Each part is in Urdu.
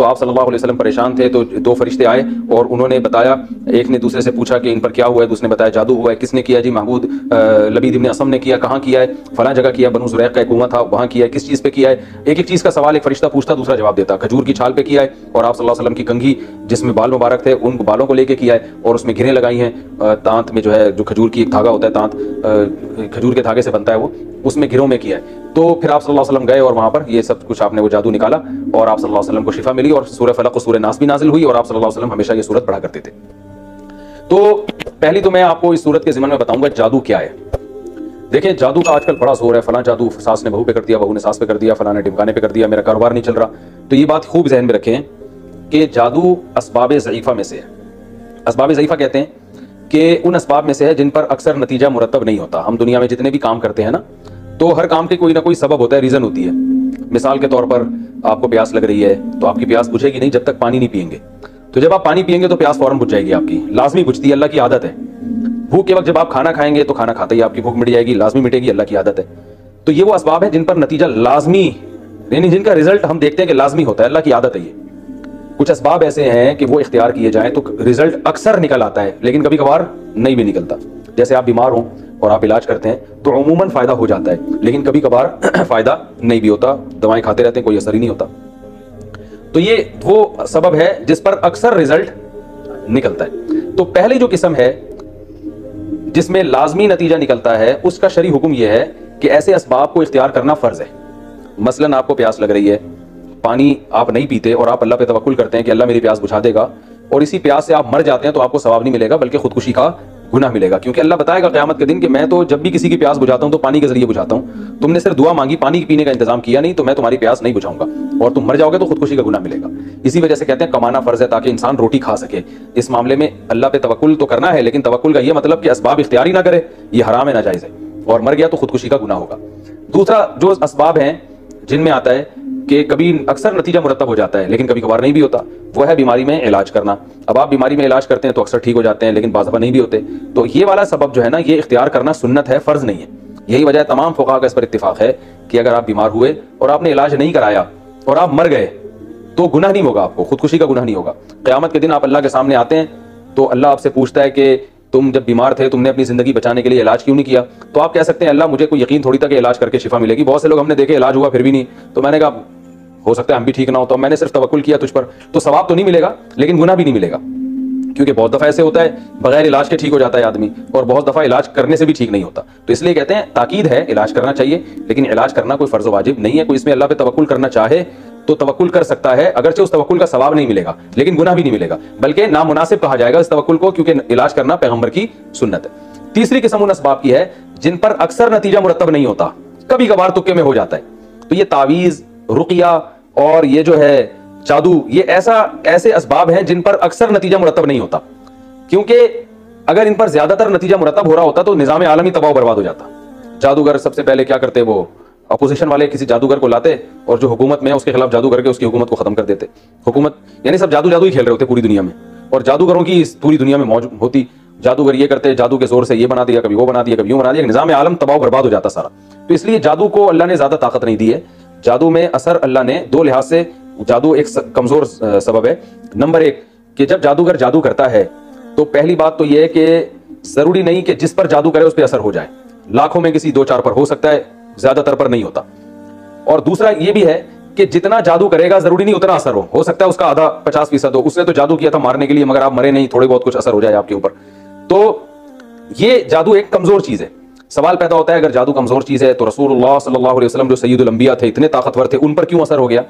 تو آپ صلی اللہ علیہ وسلم پریشان تھے، تو دو فرشتے آئے اور انہوں نے بتایا، ایک نے دوسرے سے پوچھا کہ ان پر کیا ہوا ہے، دوسرے نے بتایا جادو ہوا ہے۔ کس نے کیا؟ جی محمود لبید ابن اسم نے کیا۔ کہاں کیا ہے؟ فلاں جگہ کیا، بنو زریق کا ایک کنواں تھا وہاں کیا ہے۔ کس چیز پہ کیا ہے؟ ایک ایک چیز کا سوال ایک فرشتہ پوچھتا، دوسرا جواب دیتا۔ کھجور کی چھال پہ کیا ہے، اور آپ صلی اللہ علیہ وسلم کی کنگھی جس میں بال مبارک تھے ان بالوں کو لے کے کیا ہے، اور اس میں گھریں لگائی ہیں، تانت میں جو ہے، جو کھجور کی ایک دھاگا ہوتا ہے، تانت کھجور کے دھاگے سے بنتا ہے وہ، اس میں گھروں میں کیا ہے۔ تو پھر آپ صلی اللہ علیہ وسلم گئے اور وہاں پر یہ سب کچھ آپ نے وہ جادو نکالا، اور آپ صلی اللہ علیہ وسلم کو شفا ملی، اور سورہ فلق اور سورہ ناس بھی نازل ہوئی، اور آپ صلی اللہ علیہ وسلم ہمیشہ یہ سورت پڑھا کرتے تھے۔ تو پہلی تو میں آپ کو اس سورت کے ضمن میں بتاؤں گا جادو کیا ہے۔ دیکھیں جادو کا آج کل بڑا زور ہے، فلاں جادو ساس نے بہو پہ کر دیا، بہو نے ساس پہ کر دیا، فلاں نے ڈمکانے پہ کر دیا، میرا کاروبار نہیں چل رہا۔ تو یہ بات خوب ذہن میں رکھیں کہ جادو اسباب ضعیفہ میں سے ہے۔ اسباب ضعیفہ کہتے ہیں کہ ان اسباب میں سے ہے جن پر اکثر نتیجہ مرتب نہیں ہوتا۔ ہم دنیا میں جتنے بھی کام کرتے ہیں نا، تو ہر کام کے کوئی نہ کوئی سبب ہوتا ہے، ریزن ہوتی ہے۔ مثال کے طور پر آپ کو پیاس لگ رہی ہے، تو آپ کی پیاس بجھے گی نہیں جب تک پانی نہیں پئیں گے۔ تو جب آپ پانی پئیں گے تو پیاس فوراً بجھ جائے گی، آپ کی لازمی بجھتی ہے، اللہ کی عادت ہے۔ بھوک کے وقت جب آپ کھانا کھائیں گے تو کھانا کھاتے ہی آپ کی بھوک مٹ جائے گی، لازمی مٹے گی، اللہ کی عادت ہے۔ تو یہ وہ اسباب ہیں جن پر نتیجہ لازمی، یعنی جن کا رزلٹ ہم دیکھتے ہیں کہ لازمی ہوتا ہے، اللہ کی عادت ہے یہ۔ کچھ اسباب ایسے ہیں کہ وہ اختیار کیے جائیں تو رزلٹ اکثر نکل آتا ہے، لیکن کبھی کبھار نہیں بھی نکلتا۔ جیسے آپ بیمار ہوں اور آپ علاج کرتے ہیں تو عموماً فائدہ ہو جاتا ہے، لیکن کبھی کبھار فائدہ نہیں بھی ہوتا، دوائیں کھاتے رہتے ہیں کوئی اثر ہی نہیں ہوتا۔ تو یہ وہ سبب ہے جس پر اکثر رزلٹ نکلتا ہے۔ تو پہلی جو قسم ہے جس میں لازمی نتیجہ نکلتا ہے، اس کا شرعی حکم یہ ہے کہ ایسے اسباب کو اختیار کرنا فرض ہے۔ مثلاً آپ کو پیاس لگ رہی ہے، پانی آپ نہیں پیتے اور آپ اللہ پہ توکل کرتے ہیں کہ اللہ میری پیاس بجھا دے گا، اور اسی پیاس سے آپ مر جاتے ہیں تو آپ کو ثواب نہیں ملے گا بلکہ خودکشی کا گناہ ملے گا، کیونکہ اللہ بتائے گا قیامت کے دن کہ میں تو جب بھی کسی کی پیاس بجھاتا ہوں تو پانی کے ذریعے بجھاتا ہوں، تم نے صرف دعا مانگی، پانی پینے کا انتظام کیا نہیں، تو میں تمہاری پیاس نہیں بجھاؤں گا اور تم مر جاؤ گے تو خودکشی کا گناہ ملے گا۔ اسی وجہ سے کہتے ہیں کمانا فرض ہے تاکہ انسان روٹی کھا سکے۔ اس معاملے میں اللہ پہ توکل تو کرنا ہے، لیکن توکل کا یہ مطلب کہ اسباب اختیاری نہ کرے، یہ حرام ہے، ناجائز ہے، اور مر گیا تو خودکشی کا گناہ ہوگا۔ دوسرا جو اسباب ہیں جن میں آتا ہے کہ کبھی اکثر نتیجہ مرتب ہو جاتا ہے لیکن کبھی کبھار نہیں بھی ہوتا، وہ ہے بیماری میں علاج کرنا۔ اب آپ بیماری میں علاج کرتے ہیں تو اکثر ٹھیک ہو جاتے ہیں لیکن بعض دفعہ نہیں بھی ہوتے، تو یہ والا سبب جو ہے نا، یہ اختیار کرنا سنت ہے، فرض نہیں ہے۔ یہی وجہ ہے تمام فقہا کا اس پر اتفاق ہے کہ اگر آپ بیمار ہوئے اور آپ نے علاج نہیں کرایا اور آپ مر گئے تو گناہ نہیں ہوگا، آپ کو خودکشی کا گناہ نہیں ہوگا۔ قیامت کے دن آپ اللہ کے سامنے آتے ہیں تو اللہ آپ سے پوچھتا ہے کہ تم جب بیمار تھے تم نے اپنی زندگی بچانے کے لیے علاج کیوں نہیں کیا؟ تو آپ کہہ سکتے ہیں اللہ مجھے کوئی یقین تھوڑی تھا کہ علاج کر کے شفا ملے گی، بہت سے لوگ ہم نے دیکھے علاج ہوا پھر بھی نہیں، تو میں نے کہا ہو سکتا ہے ہم بھی ٹھیک نہ ہو، تو میں نے صرف توکل کیا تجھ پر، تو ثواب تو نہیں ملے گا لیکن گناہ بھی نہیں ملے گا، کیونکہ بہت دفعہ ایسے ہوتا ہے بغیر علاج کے ٹھیک ہو جاتا ہے آدمی، اور بہت دفعہ علاج کرنے سے بھی ٹھیک نہیں ہوتا۔ تو اس لیے کہتے ہیں تاکید ہے، علاج کرنا چاہیے، لیکن علاج کرنا کوئی فرض و واجب نہیں ہے۔ کوئی اس میں اللہ پہ توکل کرنا چاہے تو توکل کر سکتا ہے، اگرچہ اس توکل کا ثواب نہیں ملے گا لیکن گناہ بھی نہیں ملے گا، بلکہ نامناسب کہا جائے گا اس توکل کو، کیونکہ علاج کرنا پیغمبر کی سنت ہے۔ تیسری قسم ان اسباب کی ہے جن پر اکثر نتیجہ مرتب نہیں ہوتا، کبھی کبھار تکے میں ہو جاتا ہے۔ تو یہ تعویذ، رقیہ اور یہ جو ہے جادو، یہ ایسے اسباب ہیں جن پر اکثر نتیجہ مرتب نہیں ہوتا، کیونکہ اگر ان پر زیادہ تر نتیجہ مرتب ہو رہا ہوتا تو نظام عالمی تباہ و برباد ہو جاتا۔ جادوگر سب سے پہلے کیا کرتے، وہ اپوزیشن والے کسی جادوگر کو لاتے اور جو حکومت میں ہے اس کے خلاف جادو کر کے اس کی حکومت کو ختم کر دیتے۔ حکومت یعنی سب جادو ہی کھیل رہے ہوتے پوری دنیا میں، اور جادوگروں کی پوری دنیا میں موج ہوتی، جادوگر یہ کرتے، جادو کے زور سے یہ بنا دیا، کبھی وہ بنا دیا، کبھی یوں بنا دیا، نظام عالم تباہ و برباد ہو جاتا سارا۔ تو اس لیے جادو کو اللہ نے زیادہ طاقت نہیں دی ہے۔ جادو میں اثر اللہ نے دو لحاظ سے، جادو ایک کمزور سبب ہے۔ نمبر ایک کہ جب جادوگر جادو کرتا ہے تو پہلی بات تو یہ ہے کہ ضروری نہیں کہ جس پر جادو کرے اس پہ اثر ہو جائے، لاکھوں میں کسی دو چار پر ہو سکتا ہے، زیادہ تر پر نہیں ہوتا۔ اور دوسرا یہ بھی ہے کہ جتنا جادو کرے گا ضروری نہیں اتنا اثر ہو سکتا ہے اس کا آدھا 50% ہو، اس نے تو جادو کیا تھا مارنے کے لیے مگر آپ مرے نہیں، تھوڑے بہت کچھ اثر ہو جائے آپ کے اوپر۔ تو یہ جادو ایک کمزور چیز ہے۔ سوال پیدا ہوتا ہے اگر جادو کمزور چیز ہے تو رسول اللہ صلی اللہ علیہ وسلم جو سید الانبیاء تھے، اتنے طاقتور تھے، ان پر کیوں اثر ہو گیا؟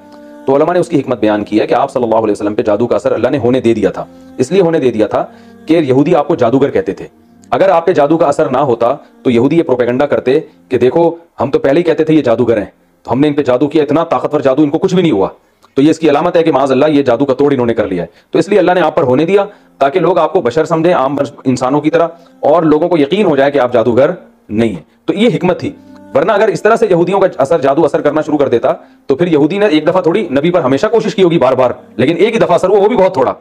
تو علماء نے اس کی حکمت بیان کی ہے کہ آپ صلی اللہ علیہ وسلم پہ جادو کا اثر اللہ نے ہونے دے دیا تھا، اس لیے ہونے دے دیا تھا کہ یہودی آپ کو جادوگر کہتے تھے۔ اگر آپ پہ جادو کا اثر نہ ہوتا تو یہودی یہ پروپیگنڈا کرتے کہ دیکھو ہم تو پہلے ہی کہتے تھے یہ جادوگر ہیں، تو ہم نے ان پہ جادو کیا، اتنا طاقتور جادو، ان کو کچھ بھی نہیں ہوا، تو یہ اس کی علامت ہے کہ معاذ اللہ یہ جادو کا توڑ انہوں نے کر لیا ہے۔ تو اس لیے اللہ نے آپ پر ہونے دیا تاکہ لوگ آپ کو بشر سمجھیں، عام انسانوں کی طرح، اور لوگوں کو یقین ہو جائے کہ آپ جادوگر نہیں ہیں۔ تو یہ حکمت تھی، ورنہ اگر اس طرح سے یہودیوں کا جادو اثر کرنا شروع کر دیتا تو پھر یہودی نے ایک دفعہ تھوڑی، نبی پر ہمیشہ کوشش کی ہوگی بار بار، لیکن ایک ہی دفعہ اثر ہوا، وہ بھی بہت تھوڑا۔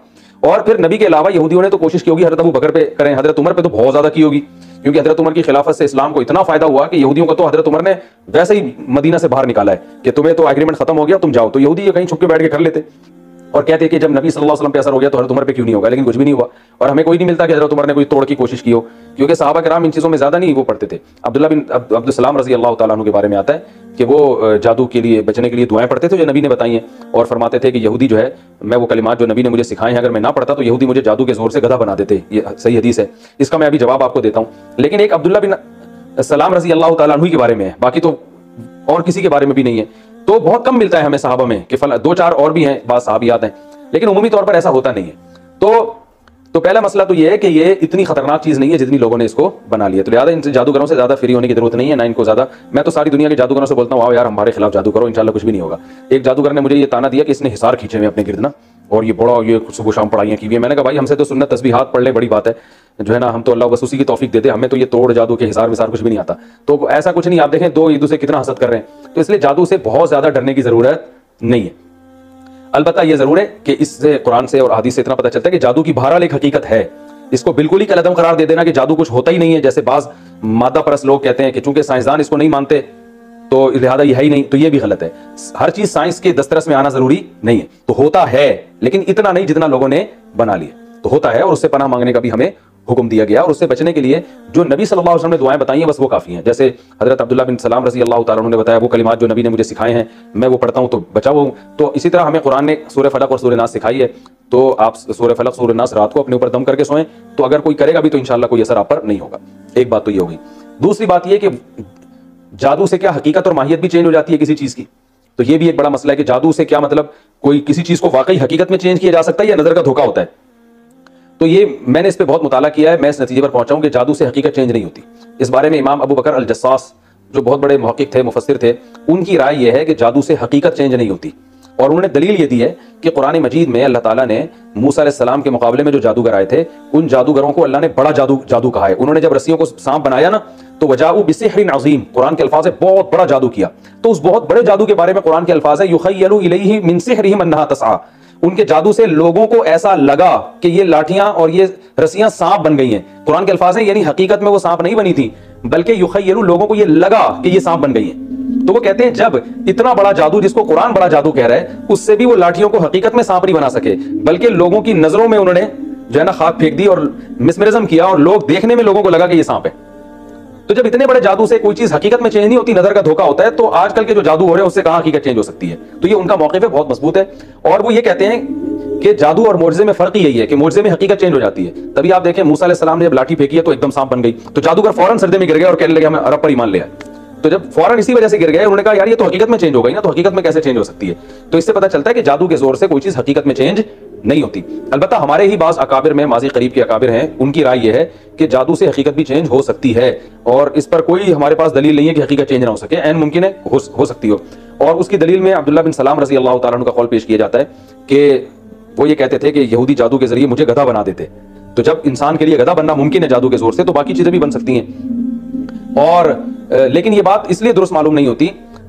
اور پھر نبی کے علاوہ یہودیوں نے تو کوشش کی ہوگی حضرت ابو بکر پہ کریں، حضرت عمر پہ تو بہت زیادہ کی ہوگی، کیونکہ حضرت عمر کی خلافت سے اسلام کو اتنا فائدہ ہوا کہ یہودیوں کو تو حضرت عمر نے ویسے ہی مدینہ سے باہر نکالا ہے کہ تمہیں تو ایگریمنٹ ختم ہو گیا، تم جاؤ، تو یہودی یہ کہیں چھپ کے بیٹھ کے کر لیتے۔ اور کہتے کہ جب نبی صلی اللہ علیہ وسلم پہ اثر ہو گیا تو حضرت عمر پہ کیوں نہیں ہوگا, لیکن کچھ بھی نہیں ہوا. اور ہمیں کوئی نہیں ملتا کہ حضرت عمر نے کوئی توڑ کی کوشش کی ہو, کیونکہ صحابہ کرام ان چیزوں میں زیادہ نہیں وہ پڑھتے تھے. عبداللہ بن عبد السلام رضی اللہ تعالیٰ عنہ کے بارے میں آتا ہے کہ وہ جادو کے لیے بچنے کے لیے دعائیں پڑھتے تھے جو نبی نے بتائی ہیں, اور فرماتے تھے کہ یہودی جو ہے, میں وہ کلمات جو نبی نے مجھے سکھائے ہیں اگر میں نہ پڑھتا تو یہودی مجھے جادو کے زور سے گدھا بنا دیتے. یہ صحیح حدیث ہے, اس کا میں ابھی جواب آپ کو دیتا ہوں. لیکن ایک عبداللہ بن سلام رضی اللہ تعالیٰ عنہ کے بارے میں ہے, باقی تو اور کسی کے بارے میں بھی نہیں ہے. تو بہت کم ملتا ہے ہمیں صحابہ میں کہ دو چار اور بھی ہیں, بعض صحابیات ہیں, لیکن عمومی طور پر ایسا ہوتا نہیں ہے. تو پہلا مسئلہ تو یہ ہے کہ یہ اتنی خطرناک چیز نہیں ہے جتنی لوگوں نے اس کو بنا لیا. تو لہٰذا ان سے جادوگروں سے زیادہ فری ہونے کی ضرورت نہیں ہے, نہ ان کو زیادہ. میں تو ساری دنیا کے جادوگروں سے بولتا ہوں آؤ یار ہمارے خلاف جادو کرو, انشاءاللہ کچھ بھی نہیں ہوگا. ایک جادوگر نے مجھے یہ تانا دیا کہ اس نے حصار کھینچے ہوئے اپنے گرد نا, اور یہ بڑا یہ صبح شام پڑھائیاں کی ہوئی ہیں. میں نے کہا بھائی ہم سے تو سنت تسبیحات پڑھ لیں, بڑی بات ہے جو ہے نا, ہم تو اللہ بس اسی کی توفیق دیتے, ہمیں تو یہ توڑ جادو کے حصار وصار کچھ بھی نہیں آتا. تو ایسا کچھ نہیں, آپ دیکھیں دو ایک دوسرے کتنا حسد کر رہے ہیں. تو اس لیے جادو سے بہت زیادہ ڈرنے کی ضرورت نہیں ہے. البتہ یہ ضرور ہے کہ اس سے قرآن سے اور حدیث سے اتنا پتہ چلتا ہے کہ جادو کی بہرحال ایک حقیقت ہے. اس کو بالکل ہی کالعدم قرار دے دینا کہ جادو کچھ ہوتا ہی نہیں ہے, جیسے بعض مادہ پرست لوگ کہتے ہیں کہ چونکہ سائنسدان اس کو نہیں مانتے تو لہذا یہ ہے ہی نہیں, تو یہ بھی غلط ہے. ہر چیز سائنس کے دسترس میں آنا ضروری نہیں ہے. تو ہوتا ہے لیکن اتنا نہیں جتنا لوگوں نے بنا لیا. تو ہوتا ہے اور اس سے پناہ مانگنے کا بھی ہمیں حکم دیا گیا, اور اس سے بچنے کے لیے جو نبی صلی اللہ علیہ وسلم نے دعائیں بتائی ہیں بس وہ کافی ہیں. جیسے حضرت عبداللہ بن سلام رضی اللہ تعالیٰ عنہ نے بتایا وہ کلمات جو نبی نے مجھے سکھائے ہیں میں وہ پڑھتا ہوں تو بچا ہوا ہوں. تو اسی طرح ہمیں قرآن نے سورہ فلق اور سورہ ناس سکھائی ہے, تو آپ سورہ فلق سورہ ناس رات کو اپنے اوپر دم کر کے سوئیں, تو اگر کوئی کرے گا بھی تو انشاءاللہ کوئی اثر آپ پر نہیں ہوگا. ایک بات تو یہ ہوگی. دوسری بات یہ کہ جادو سے کیا حقیقت اور ماہیت بھی چینج ہو جاتی ہے کسی چیز کی, تو یہ بھی ایک بڑا مسئلہ ہے کہ جادو سے کیا مطلب کوئی کسی چیز کو واقعی حقیقت میں چینج کیا جا سکتا ہے یا نظر کا دھوکا ہوتا ہے. تو یہ میں نے اس پہ بہت مطالعہ کیا ہے, میں اس نتیجے پر پہنچا ہوں کہ جادو سے حقیقت چینج نہیں ہوتی. اس بارے میں امام ابو بکر الجساس جو بہت بڑے محقق تھے, مفسر تھے, ان کی رائے یہ ہے کہ جادو سے حقیقت چینج نہیں ہوتی. اور انہوں نے دلیل یہ دی ہے کہ قرآن مجید میں اللہ تعالیٰ نے موسیٰ علیہ السلام کے مقابلے میں جو جادوگر آئے تھے ان جادوگروں کو اللہ نے بڑا جادو کہا ہے. انہوں نے جب رسیوں کو سانپ بنایا نا تو وجاؤ بسحر عظیم, قرآن کے الفاظ ہے بہت بڑا جادو کیا. تو اس بہت بڑے جادو کے بارے میں قرآن کے الفاظ ہے یخیل الیہ من سحرہم انہا تسعی, ان کے جادو سے لوگوں کو ایسا لگا کہ یہ لاٹھیاں اور یہ رسیاں سانپ بن گئی ہیں. قرآن کے الفاظ ہیں یعنی حقیقت میں وہ سانپ نہیں بنی تھی بلکہ یخیل, لوگوں کو یہ لگا کہ یہ سانپ بن گئی ہیں. تو وہ کہتے ہیں جب اتنا بڑا جادو جس کو قرآن بڑا جادو کہہ رہا ہے اس سے بھی وہ لاٹھیوں کو حقیقت میں سانپ نہیں بنا سکے, بلکہ لوگوں کی نظروں میں انہوں نے جو ہے نا خاک پھینک دی اور مسمرزم کیا, اور لوگ دیکھنے میں لوگوں کو لگا کہ یہ سانپ ہے. تو جب اتنے بڑے جادو سے کوئی چیز حقیقت میں چینج نہیں ہوتی, نظر کا دھوکا ہوتا ہے, تو آج کل کے جو جادو ہو رہے ہیں اس سے کہاں حقیقت چینج ہو سکتی ہے. تو یہ ان کا موقف ہے, بہت مضبوط ہے. اور وہ یہ کہتے ہیں کہ جادو اور معجزے میں فرق یہی ہے کہ معجزے میں حقیقت چینج ہو جاتی ہے. تبھی آپ دیکھیں موسیٰ علیہ السلام نے جب لاٹھی پھینکی ہے تو ایک دم سانپ بن گئی, تو جادوگر فوراً سجدے میں گر گئے اور کہنے لگے ہمیں رب پر ایمان لے آئے. تو جب فوراً اسی وجہ سے گر گئے انہوں نے کہا یار یہ تو حقیقت میں چینج ہو گئی نا, تو حقیقت میں کیسے چینج ہو سکتی ہے. تو اس سے پتہ چلتا ہے کہ جادو کے زور سے کوئی چیز حقیقت میں چینج نہیں ہوتی. البتہ ہمارے ہی بعض اکابر میں ماضی قریب کے اکابر ہیں, ان کی رائے یہ ہے کہ جادو سے حقیقت بھی چینج ہو سکتی ہے, اور اس پر کوئی ہمارے پاس دلیل نہیں ہے کہ حقیقت چینج نہ ہو سکے. عین ممکن ہے ہو سکتی ہو. اور اس کی دلیل میں عبداللہ بن سلام رضی اللہ تعالیٰ عنہ کا قول پیش کیا جاتا ہے کہ وہ یہ کہتے تھے کہ یہودی جادو کے ذریعے مجھے گدھا بنا دیتے. تو جب انسان کے لیے گدھا بننا ممکن ہے جادو کے زور سے, تو باقی چیزیں بھی بن سکتی ہیں. اور لیکن یہ بات اس لیے درست معلوم نہیں ہوتی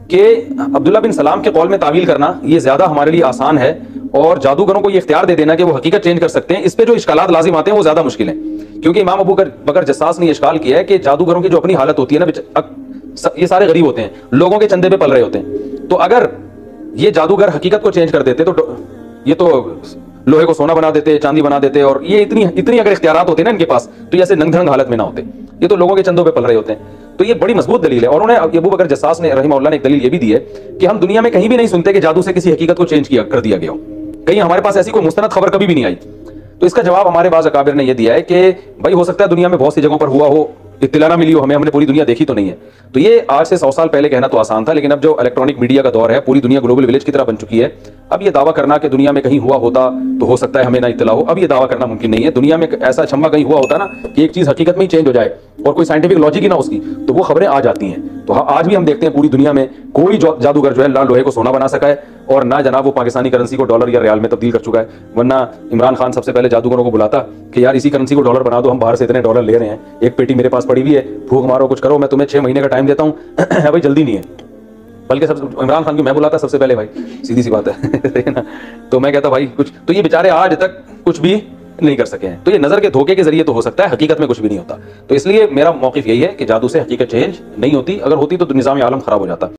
کہ عبداللہ بن سلام کے قول میں تعویل کرنا یہ زیادہ ہمارے لیے آسان ہے, اور جادوگروں کو یہ اختیار دے دینا کہ وہ حقیقت چینج کر سکتے ہیں, اس پہ جو اشکالات لازم آتے ہیں وہ زیادہ مشکل ہیں. کیونکہ امام ابو بکر جساس نے یہ اشکال کیا ہے کہ جادوگروں کی جو اپنی حالت ہوتی ہے نا, یہ سارے غریب ہوتے ہیں, لوگوں کے چندے پہ پل رہے ہوتے ہیں. تو اگر یہ جادوگر حقیقت کو چینج کر دیتے تو یہ تو لوہے کو سونا بنا دیتے, چاندی بنا دیتے, اور یہ اتنی اگر اختیارات ہوتے نا ان کے پاس تو یہ ایسے ننگ دھنگ حالت میں نہ ہوتے. یہ تو لوگوں کے چندوں پہ پل رہے ہوتے ہیں. تو یہ بڑی مضبوط دلیل ہے. اور انہوں نے ابو بکر جساس نے رحمہ اللہ نے ایک دلیل یہ بھی دی ہے کہ ہم دنیا میں کہیں بھی نہیں سنتے کہ جادو سے کسی حقیقت کو چینج کر دیا گیا ہو, کہیں ہمارے پاس ایسی کوئی مستند خبر کبھی بھی نہیں آئی. تو اس کا جواب ہمارے بعض اکابر نے یہ دیا ہے کہ بھائی ہو سکتا ہے دنیا میں بہت سی جگہوں پر ہوا ہو, اطلاع نہ ملی ہو ہم نے پوری دنیا دیکھی تو نہیں ہے. تو یہ آج سے 100 سال پہلے کہنا تو آسان تھا, لیکن اب جو الیکٹرانک میڈیا کا دور ہے, پوری دنیا گلوبل ولیج کی طرح بن چکی ہے, اب یہ دعویٰ کرنا کہ دنیا میں کہیں ہوا ہوتا تو ہو سکتا ہے ہمیں نہ اطلاع ہو, اب یہ دعویٰ کرنا ممکن نہیں ہے. دنیا میں ایسا چھما کہیں ہوا ہوتا نا کہ ایک چیز حقیقت میں ہی چینج ہو جائے اور کوئی سائنٹیفک لاجک ہی نہ اس کی, تو وہ خبریں آ جاتی ہیں. تو آج بھی ہم دیکھتے ہیں پوری دنیا میں کوئی جادوگر جو ہے نہ لوہے کو سونا بنا سکا ہے, اور نہ جناب وہ پاکستانی کرنسی کو ڈالر یا ریال میں تبدیل کر چکا ہے. ورنہ عمران خان سب سے پہلے جادوگروں کو بلاتا کہ یار اسی کرنسی کو ڈالر بنا دو, ہم باہر سے اتنے ڈالر لے رہے ہیں, ایک پیٹی میرے پاس پڑی ہوئی ہے, پھونک مارو کچھ کرو, میں تمہیں 6 مہینے کا ٹائم دیتا ہوں. بھائی جلدی نہیں ہے, بلکہ عمران خان کو میں بلاتا سب سے پہلے, بھائی سیدھی سی بات ہے نا. تو میں کہتا بھائی کچھ, تو یہ بیچارے آج تک کچھ بھی نہیں کر سکے ہیں. تو یہ نظر کے دھوکے کے ذریعے تو ہو سکتا ہے, حقیقت میں کچھ بھی نہیں ہوتا. تو اس لیے میرا موقف یہی ہے کہ جادو سے حقیقت چینج نہیں ہوتی, اگر ہوتی تو نظام عالم خراب ہو جاتا.